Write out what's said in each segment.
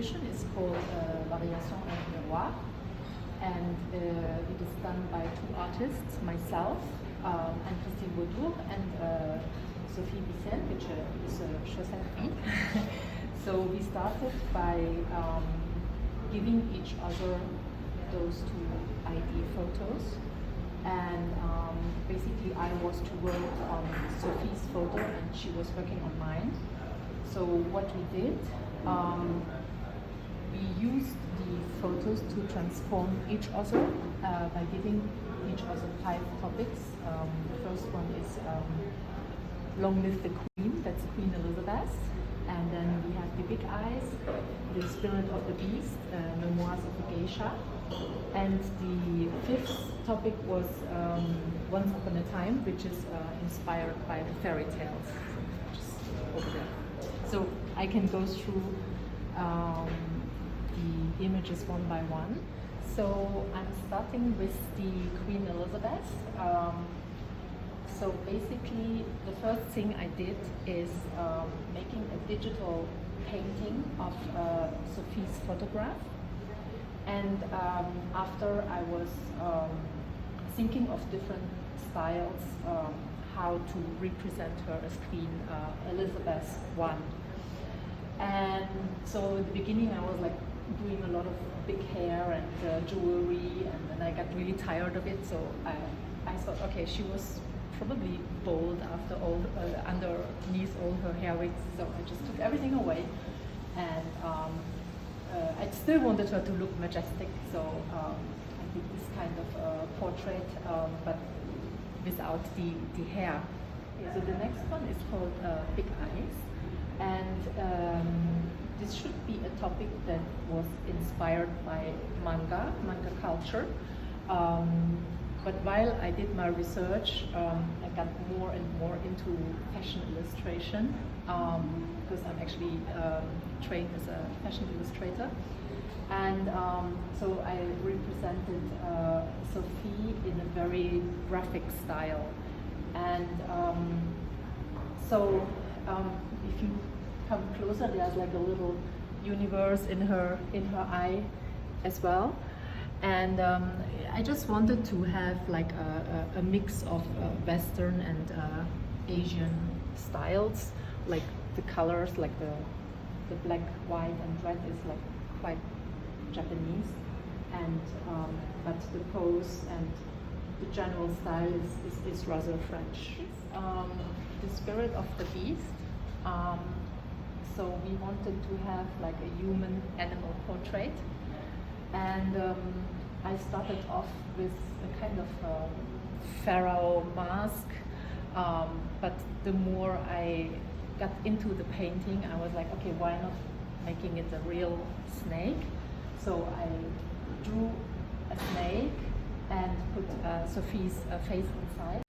exhibition is called Variation and Miroir, and it is done by two artists, myself, Anne-Kristin Vaudour, and Sophie Bissel, which is a chaussette feet. So we started by giving each other those two ID photos, and basically I was to work on Sophie's photo and she was working on mine. So what we did, we used the photos to transform each other by giving each other 5 topics. The first one is Long Live the Queen, that's Queen Elizabeth. And then we have the big eyes, the spirit of the beast, memoirs of a geisha. And the 5th topic was Once Upon a Time, which is inspired by the fairy tales, which is over there. So I can go through the images one by one. So I'm starting with the Queen Elizabeth. So basically, the first thing I did is making a digital painting of Sophie's photograph. And after I was thinking of different styles, how to represent her as Queen Elizabeth I. And so at the beginning I was like doing a lot of big hair and jewelry, and then I got really tired of it. So I thought, okay, she was probably bald after all, underneath all her hair wigs. So I just took everything away, and I still wanted her to look majestic. So I did this kind of portrait, but without the hair. Okay, so the next one is called Big Eyes, and this should be a topic that was inspired by manga culture. But while I did my research, I got more and more into fashion illustration, because I'm actually trained as a fashion illustrator. And so I represented Sophie in a very graphic style. And so if you come closer, there's like a little universe in her eye as well. And I just wanted to have like a mix of Western and Asian styles, like the colors, like the black, white, and red is like quite Japanese, and but the pose and the general style is rather French. The spirit of the beast. So we wanted to have like a human animal portrait. And I started off with a kind of pharaoh mask, but the more I got into the painting, I was like, okay, why not making it a real snake? So I drew a snake and put Sophie's face inside,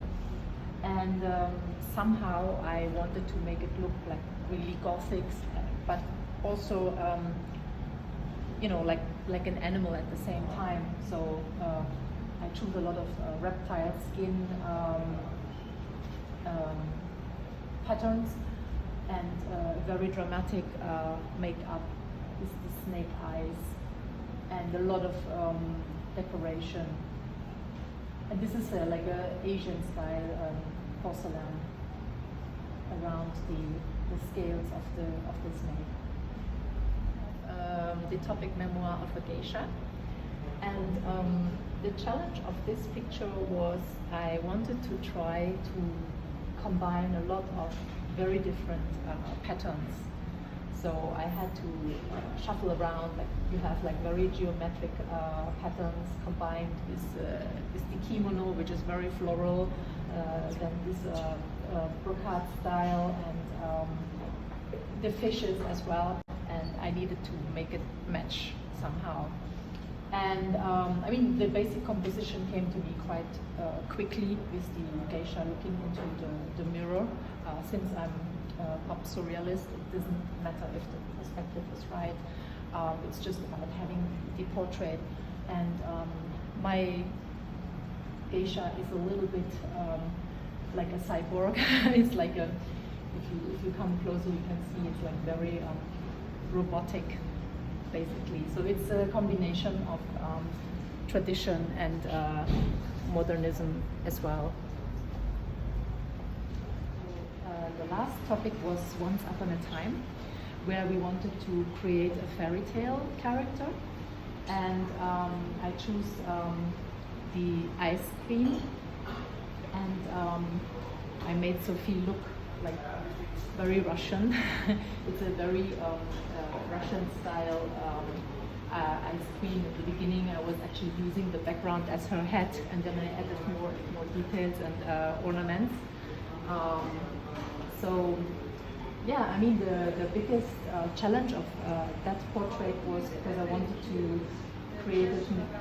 and somehow I wanted to make it look like really gothic, but also you know, like an animal at the same time. So I chose a lot of reptile skin patterns, and very dramatic makeup with the snake eyes, and a lot of decoration. And this is like a Asian style porcelain around the scales of the snake. The topic Memoir of a Geisha, and the challenge of this picture was I wanted to try to combine a lot of very different patterns. So I had to shuffle around, like you have like very geometric patterns combined with the kimono, which is very floral, then this brocade style, and the fishes as well. And I needed to make it match somehow. And I mean, the basic composition came to me quite quickly with the geisha looking into the mirror. Since I'm pop surrealist, it doesn't matter if the perspective is right. It's just about having the portrait. And my geisha is a little bit like a cyborg. It's like a, if you come closer, you can see it's like very robotic. basically. So it's a combination of tradition and modernism as well. The last topic was Once Upon a Time, where we wanted to create a fairy tale character, and I chose the ice queen, and I made Sophie look like very Russian. It's a very Russian style ice queen. At the beginning I was actually using the background as her hat, and then I added more details and ornaments. So yeah, I mean the biggest challenge of that portrait was because I wanted to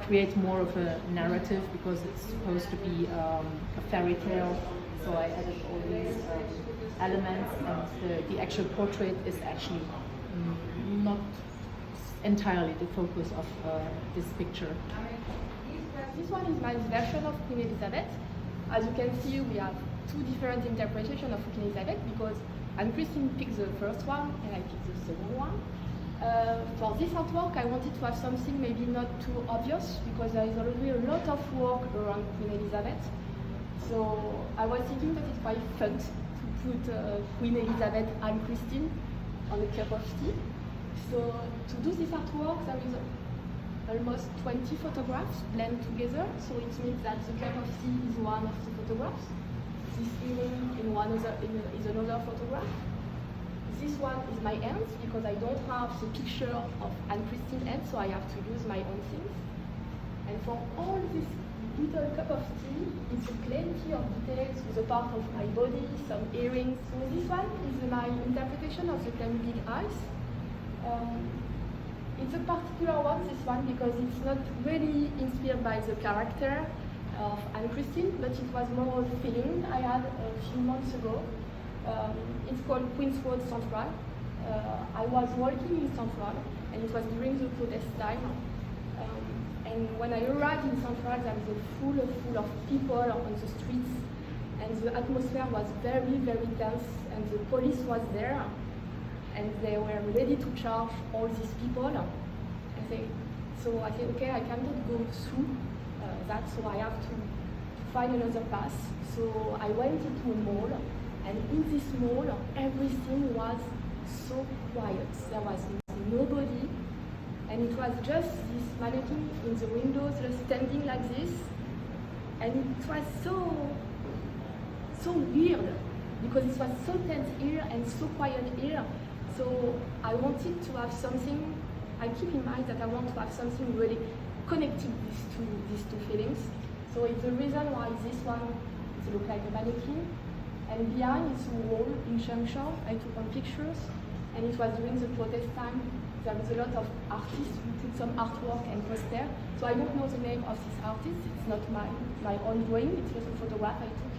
create more of a narrative, because it's supposed to be a fairy tale. So I added all these elements, and the actual portrait is actually not entirely the focus of this picture. This one is my version of Queen Elizabeth. As you can see, we have two different interpretations of Queen Elizabeth, because Anne-Kristin picked the first one and I picked the second one. For this artwork, I wanted to have something maybe not too obvious, because there is already a lot of work around Queen Elizabeth. So I was thinking that it's quite fun to put Queen Elizabeth Anne-Kristin on a cup of tea. So to do this artwork, there is almost 20 photographs blended together. So it means that the cup of tea is one of the photographs. This earring is another photograph. This one is my hands, because I don't have the picture of Anne-Kristin hands, so I have to use my own things. And for all this little cup of tea, it's plenty of details with a part of my body, some earrings. So this one is my interpretation of the climbing eyes. It's a particular one, this one, because it's not really inspired by the character of Anne-Kristin, but it was more a feeling I had a few months ago. It's called Queen's Road Central. I was working in Central, and it was during the protest time. And when I arrived in Central, there was full of people on the streets, and the atmosphere was very, very tense, and the police was there, and they were ready to charge all these people. So I said, okay, I cannot go through that, so I have to find another path. So I went into a mall, and in this mall, everything was so quiet. There was nobody, and it was just this mannequin in the windows, just standing like this, and it was so weird, because it was so tense here and so quiet here. So I wanted to have something. I keep in mind that I want to have something really connecting these two feelings. So it's the reason why this one looks like a mannequin. And behind is a wall in Junction. I took on pictures, and it was during the protest time. There was a lot of artists who put some artwork and poster. So I don't know the name of this artist. It's not my own drawing. It's just a photograph I took.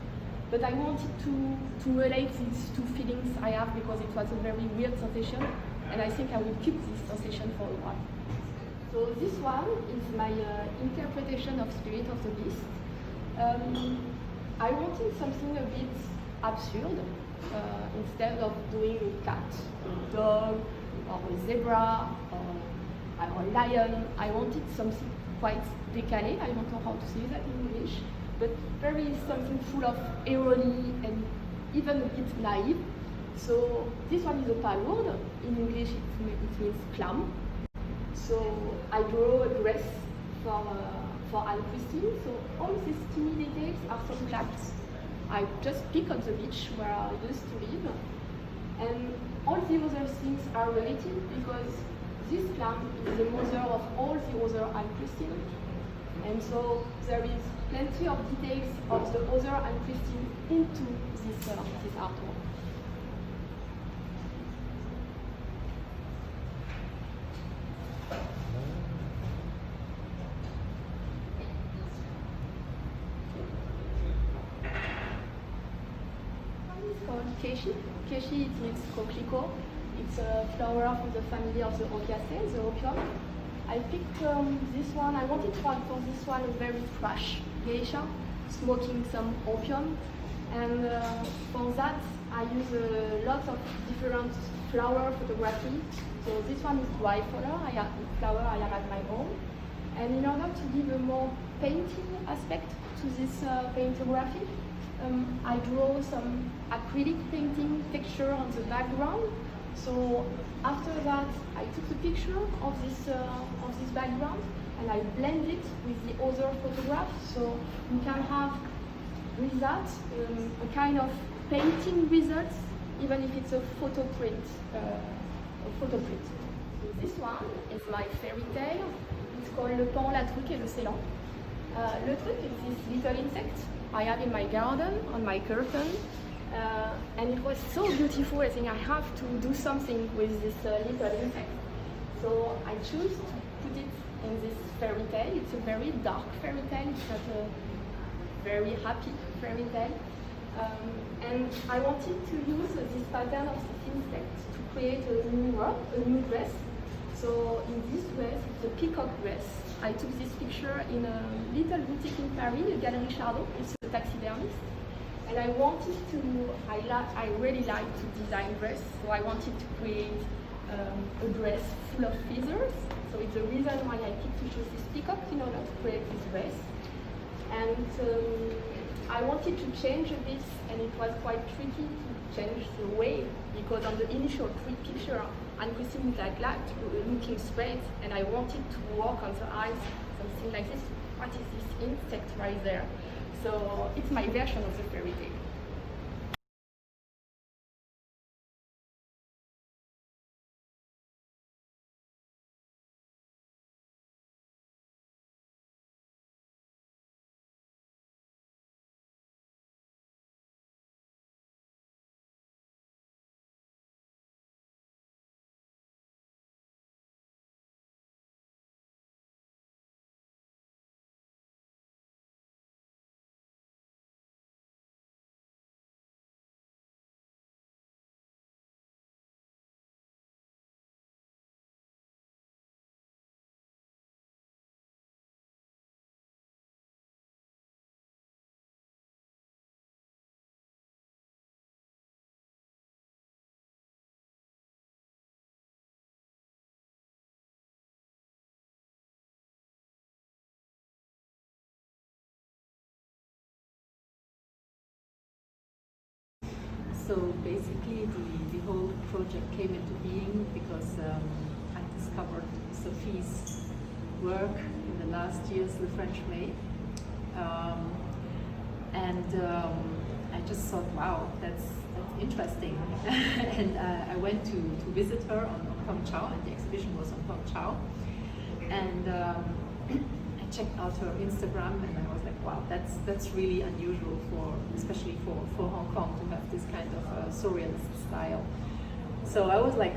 But I wanted to relate these two feelings I have, because it was a very weird sensation, and I think I will keep this sensation for a while. So this one is my interpretation of Spirit of the Beast. I wanted something a bit absurd. Instead of doing a cat, a dog, or a zebra, or a lion, I wanted something quite décalé. I don't know how to say that in English, but very something full of irony and even a bit naive. So this one is a palourde. In English it means clam. So I draw a dress for Anne-Kristin. So all these teeny details are some clams I just pick on the beach where I used to live. And all the other things are related, because this clam is the mother of all the other Anne-Kristin. And so there is plenty of details of the other Anne-Kristin into this artwork. Keshi. Keshi, it means coquelicot. It's a flower from the family of the Opiaceae, the opium. I picked this one. I wanted to have for this one a very fresh geisha, smoking some opium. And for that, I use a lot of different flower photography. So this one is dry flower I have at my home. And in order to give a more painting aspect to this paintography, I draw some acrylic painting texture on the background. So after that, I took the picture of this background and I blend it with the other photograph. So you can have with that a kind of painting results, even if it's a photo print. So this one is my fairy tale. It's called Le Pan, la Truque et le Célan. Le truc is this little insect I have in my garden on my curtain. And it was so beautiful. I think I have to do something with this little insect. So I choose to put it in this fairy tale. It's a very dark fairy tale. It's not a very happy fairy tale. And I wanted to use this pattern of this insect to create a new dress. So in this dress, it's a peacock dress. I took this picture in a little boutique in Paris, the Galerie Chardon. It's a taxidermist. And I wanted to, I really like to design dress, so I wanted to create a dress full of feathers. So it's the reason why I picked to choose this peacock in order to create this dress. And I wanted to change this, and it was quite tricky to change the way, because on the initial picture, Anne-Kristin was like that, looking straight, and I wanted to work on the eyes, something like this. What is this insect right there? So it's my version of the fairy tale. So basically the whole project came into being because I discovered Sophie's work in the last years, the French maid. I just thought, wow, that's interesting. And I went to visit her on Hong Chau, and the exhibition was on Hong Chau. And I checked out her Instagram, and I was like, wow, that's really unusual especially for Hong Kong to have this kind of surrealist style. So I was like,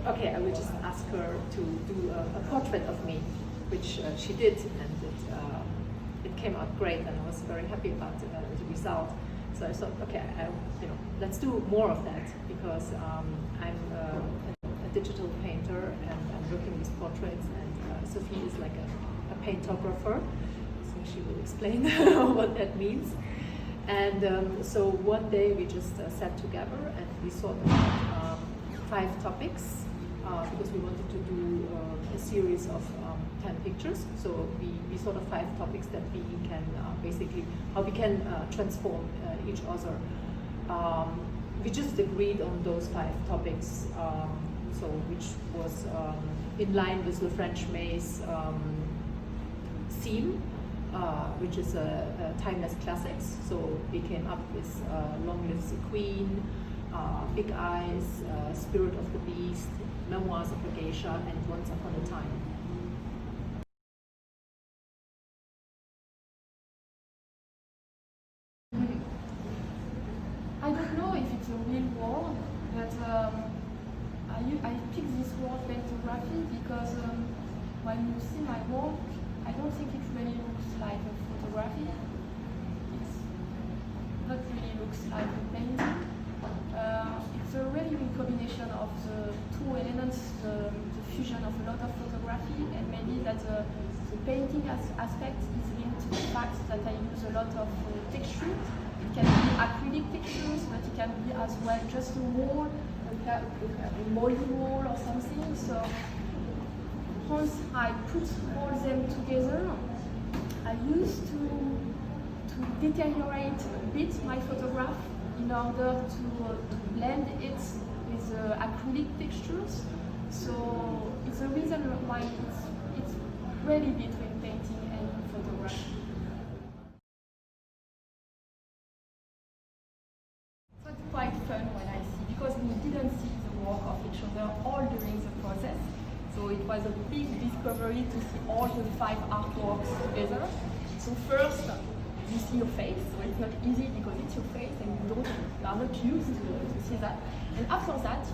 okay, I will just ask her to do a portrait of me, which she did, and it came out great, and I was very happy about the result. So I thought, okay, let's do more of that, because I'm a digital painter, and I'm working with portraits, and Sophie is like a paintographer, so she will explain what that means. And so one day we just sat together and we thought about 5 topics, because we wanted to do a series of 10 pictures. So we thought of 5 topics that we can basically, how we can transform each other. We just agreed on those 5 topics, so which was in line with the French maid's theme, which is a timeless classics. So we came up with Long Live the Queen, Big Eyes, Spirit of the Beast, Memoirs of a Geisha, and Once Upon a Time. I don't know if it's a real word, but I picked this word paintography because when you see my work, I don't think it really looks like a photography. It's not really looks like a painting. It's a really good combination of the 2 elements, the fusion of a lot of photography, and maybe that the painting aspect is linked to the fact that I use a lot of texture. It can be acrylic textures, but it can be as well just a wall, a moldy wall or something. So once I put all them together, I used to deteriorate a bit my photograph in order to blend it with acrylic textures. So it's a reason why it's really between painting and photography. So it's quite fun when I see, because we didn't see the work of each other all during the process. So it was a big discovery to see all the 5 artworks together. So first, you see your face, so it's not easy because it's your face and you are not used to see that. And after that,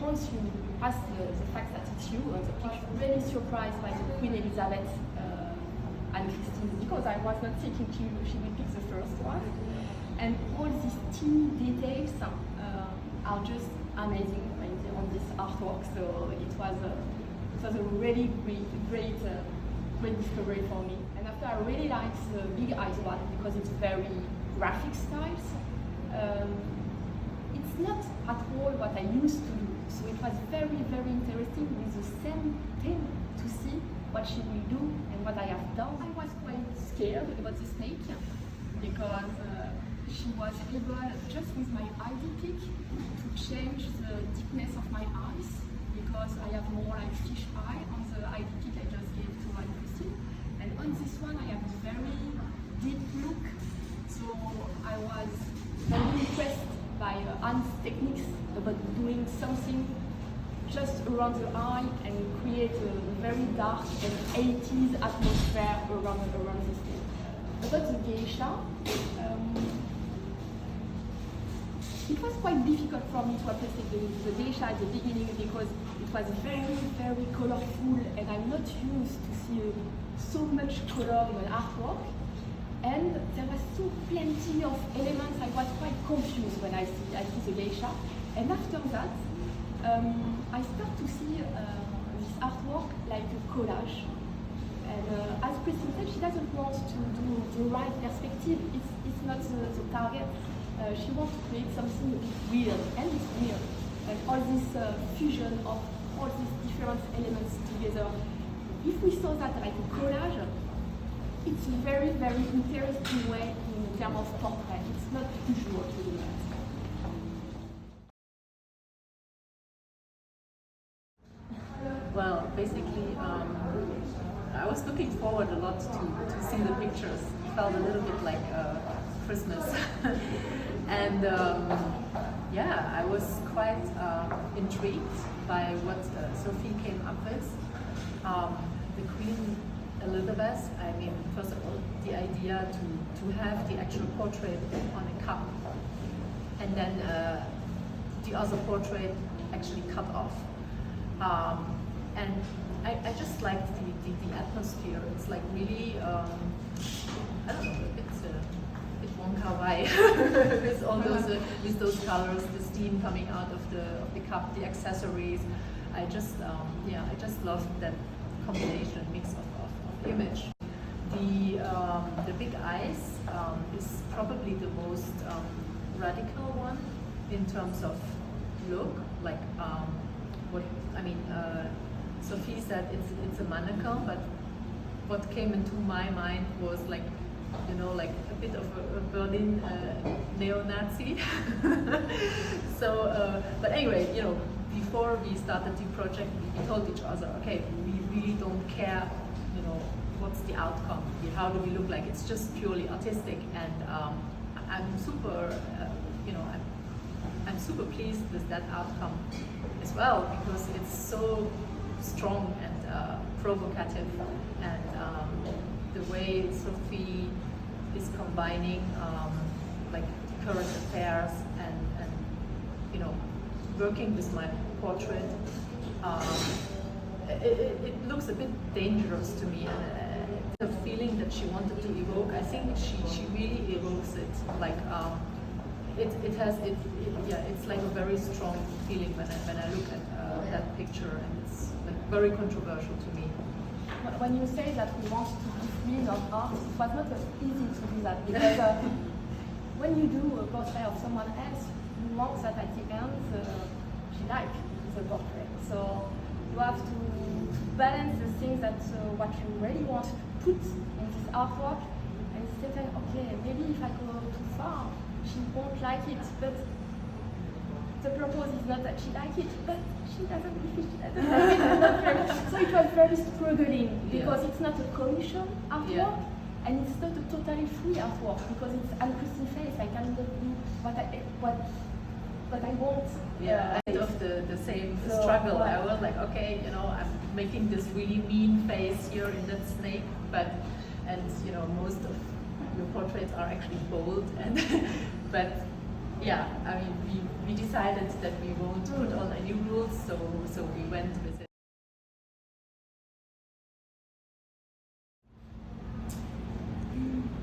once you pass the fact that it's you, the picture, really surprised by the Queen Elizabeth Anne-Kristin, because I was not thinking she will pick the first one. And all these teeny details are just amazing on this artwork. So it was a really great discovery for me. And after, I really like the big eyes one because it's very graphic styles. It's not at all what I used to do. So it was very, very interesting with the same thing to see what she will do and what I have done. I was quite scared about the snake because she was able, just with my ID pick, to change the thickness of my eyes, because I have more like fish eye on the ID pick I just gave to Anne-Kristin. And on this one I have a very deep look, so I was very impressed by Anne's techniques about doing something just around the eye and create a very dark and 80s atmosphere around this thing. About the Geisha, it was quite difficult for me to appreciate the Geisha at the beginning because it was very, very colorful and I'm not used to see so much color in an artwork. And there was so plenty of elements, I was quite confused when I see the Geisha. And after that, I start to see this artwork like a collage. And as Kristin said, she doesn't want to do the right perspective, it's not the target. She wants to create something a bit weird, and it's weird. And all this fusion of all these different elements together. If we saw that like a collage, it's a very, very interesting way in terms of portrait. It's not usual to do that. Well, basically, I was looking forward a lot to see the pictures. It felt a little bit like Christmas. And yeah, I was quite intrigued by what Sophie came up with. The Queen Elizabeth, I mean, first of all, the idea to have the actual portrait on a cup, and then the other portrait actually cut off. And I just liked the atmosphere. It's like really, I don't know, it's a bit Wong Chuk Hang with all those colors, the steam coming out of the cup, the accessories. I just loved that combination, mix of image. The big eyes is probably the most radical one in terms of look. Like what I mean, Sophie said it's a monocle, but what came into my mind was like, you know, like a bit of a Berlin neo-Nazi. So, but anyway, you know, before we started the project, we told each other, okay, we really don't care, you know, what's the outcome, how do we look like, it's just purely artistic. And I'm super, you know, I'm super pleased with that outcome as well, because it's so strong and provocative, and the way Sophie is combining like current affairs and you know, working with my portrait. It looks a bit dangerous to me, and the feeling that she wanted to evoke, I think she really evokes it. Like it's like a very strong feeling when I look at that picture, and it's like very controversial to me. When you say that we want to be free of art, it was not easy to do that, because when you do a portrait of someone else, you want that at the end she likes the portrait. So you have to balance the things that what you really want to put in this artwork, and say, okay, maybe if I go too far, she won't like it, but the purpose is not that she likes it, but she doesn't believe she doesn't like it. So it was very struggling, because it's not a commission artwork, and it's not a totally free artwork, because it's Anne-Kristin face. I cannot do what I want. Yeah, I of the same struggle. I was like, okay, I'm making this really mean face here in that snake, and most of your portraits are actually bold, and but yeah, I mean, we decided that we won't put on any rules, so we went with it.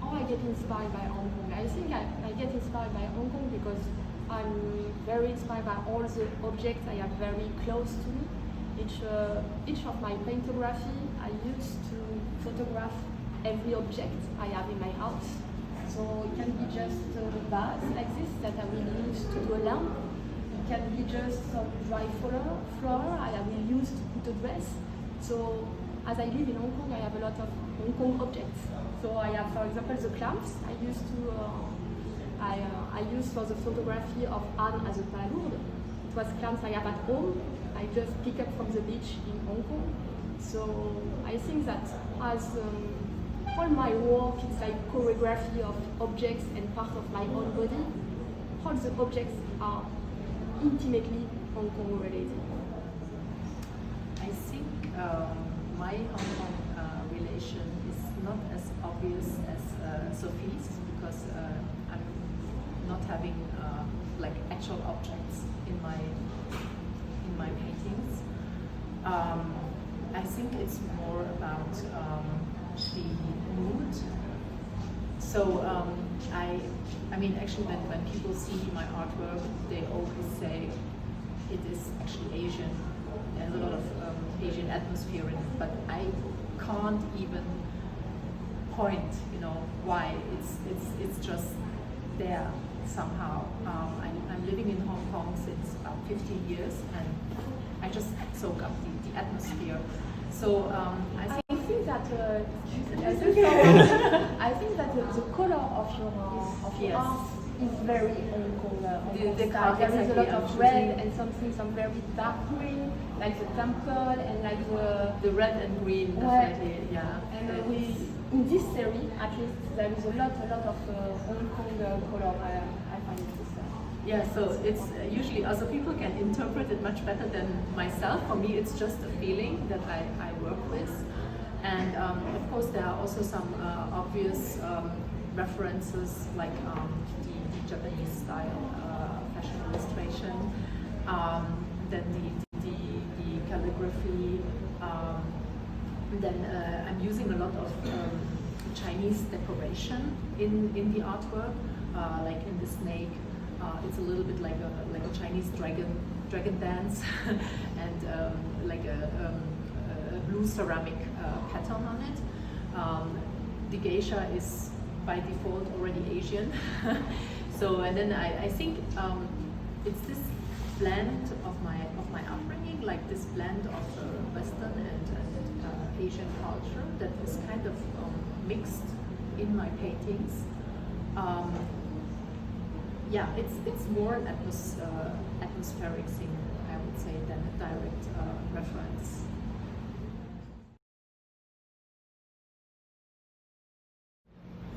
How I get inspired by Hong Kong? I think I get inspired by Hong Kong because I'm very inspired by all the objects I have very close to me. Each of my paintography, I used to photograph every object I have in my house. So it can be just a vase like this that I will use to do a lamp. It can be just some dry flower I will use to put a dress. So as I live in Hong Kong, I have a lot of Hong Kong objects. So I have, for example, the clamps I used to. I used for the photography of Anne as a palourde. It was clamps I have at home. I just pick up from the beach in Hong Kong. So I think that as all my work is like choreography of objects and part of my own body, all the objects are intimately Hong Kong related. I think my Hong Kong relation is not as obvious as Sophie's, because I'm not having like actual objects in my paintings. I think it's more about the mood. So I mean, actually, when people see my artwork, they always say it is actually Asian. There's a lot of Asian atmosphere in it, but I can't even point, why it's just there somehow. I'm living in Hong Kong since about 15 years, and I just soak up the atmosphere. So I think that I think that the color of your art is very Hong Kong. There is a lot of red and some very dark green, like the temple and like the red and green, definitely, yeah. And in this series, at least, there is a lot of Hong Kong color. I find it. Yeah, so it's usually other people can interpret it much better than myself. For me, it's just a feeling that I work with. And of course, there are also some obvious references, like the Japanese style fashion illustration, then the calligraphy. Then I'm using a lot of Chinese decoration in the artwork, like in the snake. It's a little bit like a Chinese dragon dance, and like a blue ceramic pattern on it. The Geisha is by default already Asian. So, and then I think it's this blend of my upbringing, like this blend of Western and Asian culture that is kind of mixed in my paintings. Yeah, it's more an atmospheric thing, I would say, than a direct reference.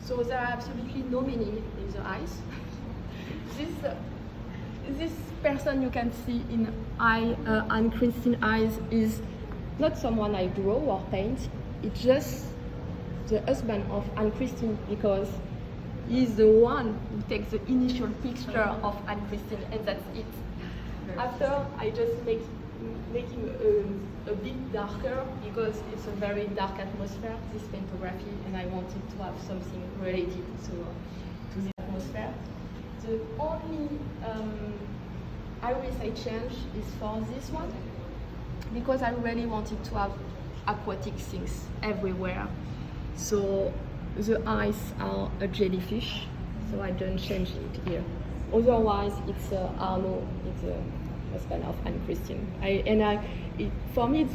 So there are absolutely no meaning in the eyes. This person you can see in Anne-Kristin eyes is not someone I draw or paint. It's just the husband of Anne-Kristin, because he's the one who takes the initial picture of Anne-Kristin, and that's it. After, I just make him a bit darker, because it's a very dark atmosphere, this paintography, and I wanted to have something related to the atmosphere. The only iris I changed is for this one, because I really wanted to have aquatic things everywhere. So the eyes are a jellyfish, so I don't change it here. Otherwise, it's Arnaud, it's the husband of Anne-Kristin. For me, it's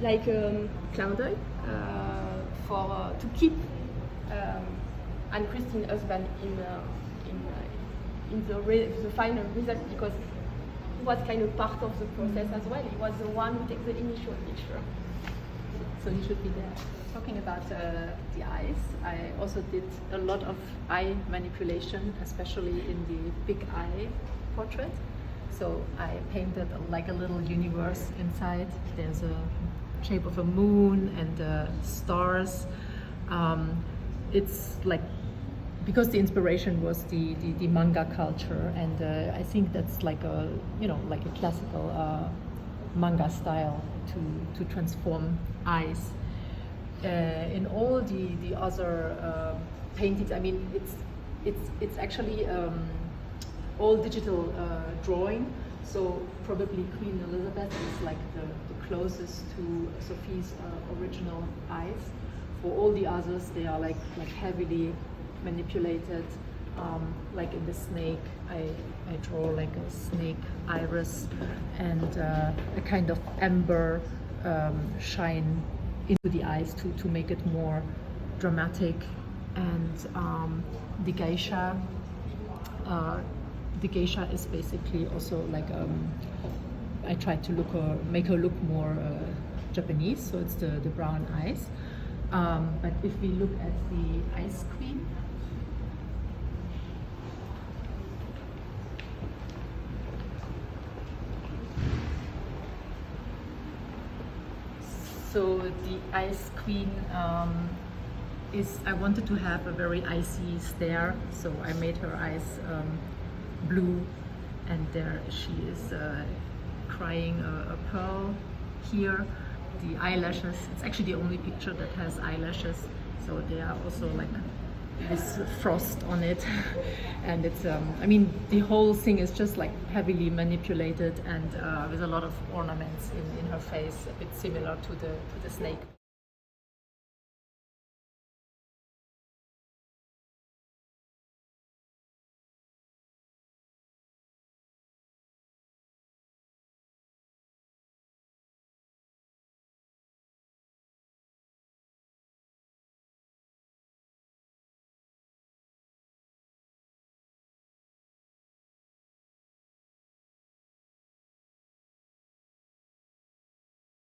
like a clin d'œil to keep Anne-Kristin husband in the final result, because he was kind of part of the process as well. He was the one who takes the initial picture. So you should be there. Talking about the eyes, I also did a lot of eye manipulation, especially in the big eye portrait. So I painted like a little universe inside. There's a shape of a moon and stars. It's like, because the inspiration was the manga culture, and I think that's like a classical manga style to transform eyes. In all the other paintings, I mean, it's actually all digital drawing. So probably Queen Elizabeth is like the closest to Sophie's original eyes. For all the others, they are like heavily manipulated. Like in the snake, I draw like a snake iris and a kind of amber shine into the eyes to make it more dramatic. And the Geisha is basically also like I tried to make her look more Japanese, so it's the brown eyes. But if we look at the Ice Queen, so the Ice Queen I wanted to have a very icy stare, so I made her eyes blue, and there she is crying a pearl here. The eyelashes, it's actually the only picture that has eyelashes, so they are also like this frost on it. And it's I mean, the whole thing is just like heavily manipulated, and with a lot of ornaments in her face, a bit similar to the snake.